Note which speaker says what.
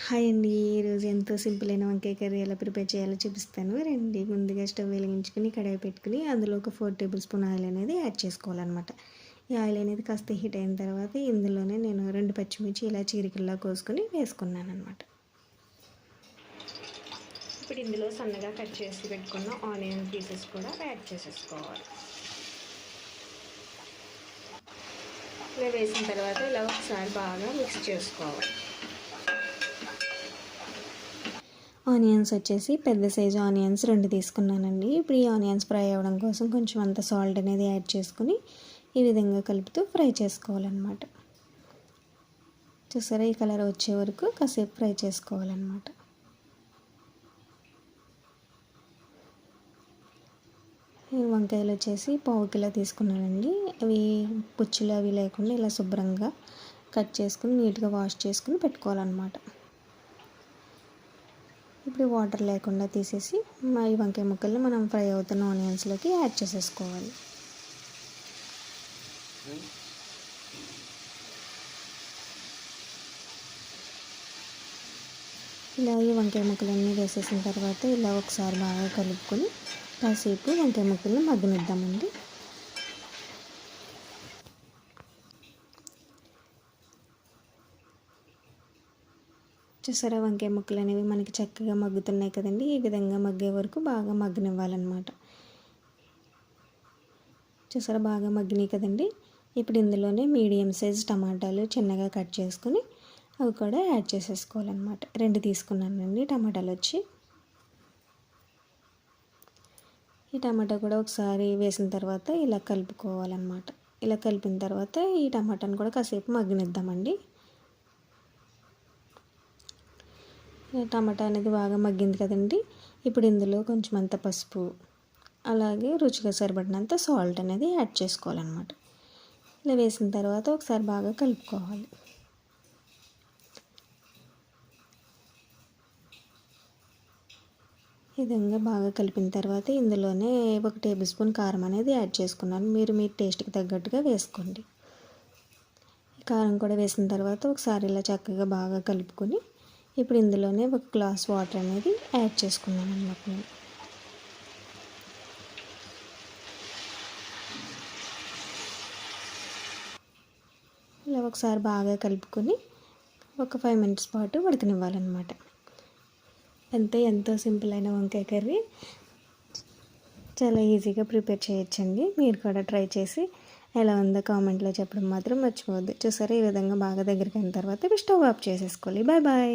Speaker 1: Hi అండి. ఈరోజు ఎంతో సింపుల్ అయిన వంకాయ కర్రీ ఎలా ప్రిపేర్ చేయాలో చూపిస్తాను రండి. ముందుగా స్టవ్ వెలిగించుకుని కడాయి పెట్టుకుని అందులో ఒక 4 టేబుల్ స్పూన్ ఆయిల్ అనేది యాడ్ చేసుకోవాలన్నమాట. ఈ ఆయిల్ అనేది కాస్త హీట్ అయిన తర్వాత ఇందులోనే నేను 2 పచ్చిమిర్చి ఇలా చీరికల్లా కోసుకొని వేసుకున్నాను అనమాట. ఇప్పుడు ఇందులో సన్నగా కట్ చేసి పెట్టుకున్న ఆనియన్ పీసెస్ కూడా యాడ్ చేసేసుకోవాలి. ఇలా వేసిన తర్వాత ఇలా ఒకసారి బాగా మిక్స్ చేసుకోవాలి. ఆనియన్స్ వచ్చేసి పెద్ద సైజు ఆనియన్స్ 2 తీసుకున్నానండి. ఇప్పుడు ఈ ఆనియన్స్ ఫ్రై అవ్వడం కోసం కొంచెం అంత సాల్ట్ అనేది యాడ్ చేసుకుని ఈ విధంగా కలుపుతూ ఫ్రై చేసుకోవాలన్నమాట. చూసారా, ఈ కలర్ వచ్చే వరకు కాసేపు ఫ్రై చేసుకోవాలన్నమాట. ఈ వంకాయలు వచ్చేసి 1/2 కిలో తీసుకున్నానండి. అవి పుచ్చులు అవి లేకుండా ఇలా శుభ్రంగా కట్ చేసుకుని నీట్గా వాష్ చేసుకుని పెట్టుకోవాలన్నమాట. ఇప్పుడు వాటర్ లేకుండా తీసేసి ఈ వంకాయ ముక్కల్ని మనం ఫ్రై అవుతున్న ఆనియన్స్లోకి యాడ్ చేసేసుకోవాలి. ఇలా ఈ వంకాయ ముక్కలన్నీ వేసేసిన తర్వాత ఇలా ఒకసారి బాగా కలుపుకొని కాసేపు వంకాయ ముక్కల్ని మగ్గనిద్దామండి. చూసారా, వంకాయ ముక్కలు అనేవి మనకి చక్కగా మగ్గుతున్నాయి కదండి. ఈ విధంగా మగ్గే వరకు బాగా మగ్గనివ్వాలన్నమాట. చూసారా, బాగా మగ్గినాయి కదండి. ఇప్పుడు ఇందులోనే మీడియం సైజ్ టమాటాలు చిన్నగా కట్ చేసుకుని అవి కూడా యాడ్ చేసేసుకోవాలన్నమాట. 2 తీసుకున్నానండి టమాటాలు వచ్చి. ఈ టమాటా కూడా ఒకసారి వేసిన తర్వాత ఇలా కలుపుకోవాలన్నమాట. ఇలా కలిపిన తర్వాత ఈ టమాటాను కూడా కాసేపు మగ్గనిద్దామండి. టమాటా అనేది బాగా మగ్గింది కదండి. ఇప్పుడు ఇందులో కొంచెం అంత పసుపు అలాగే రుచిగా సరిపడినంత సాల్ట్ అనేది యాడ్ చేసుకోవాలన్నమాట. ఇలా వేసిన తర్వాత ఒకసారి బాగా కలుపుకోవాలి. ఈ విధంగా బాగా కలిపిన తర్వాత ఇందులోనే 1 టేబుల్ స్పూన్ కారం అనేది యాడ్ చేసుకున్నాను. మీరు మీ టేస్ట్కి తగ్గట్టుగా వేసుకోండి. కారం కూడా వేసిన తర్వాత ఒకసారి ఇలా చక్కగా బాగా కలుపుకొని ఇప్పుడు ఇందులోనే 1 గ్లాస్ వాటర్ అనేది యాడ్ చేసుకున్నాను అన్నమాట నేను. ఇలా ఒకసారి బాగా కలుపుకొని ఒక 5 మినిట్స్ పాటు ఉడకనివ్వాలన్నమాట. ఎంతో సింపుల్ అయిన వంకాయ కర్రీ చాలా ఈజీగా ప్రిపేర్ చేయొచ్చండి. మీరు కూడా ట్రై చేసి ఎలా ఉందో కామెంట్లో చెప్పడం మాత్రం మర్చిపోవద్దు. చూసారా, ఈ విధంగా బాగా దగ్గరికి అయిన తర్వాత స్టవ్ ఆఫ్ చేసేసుకోవాలి. Bye bye.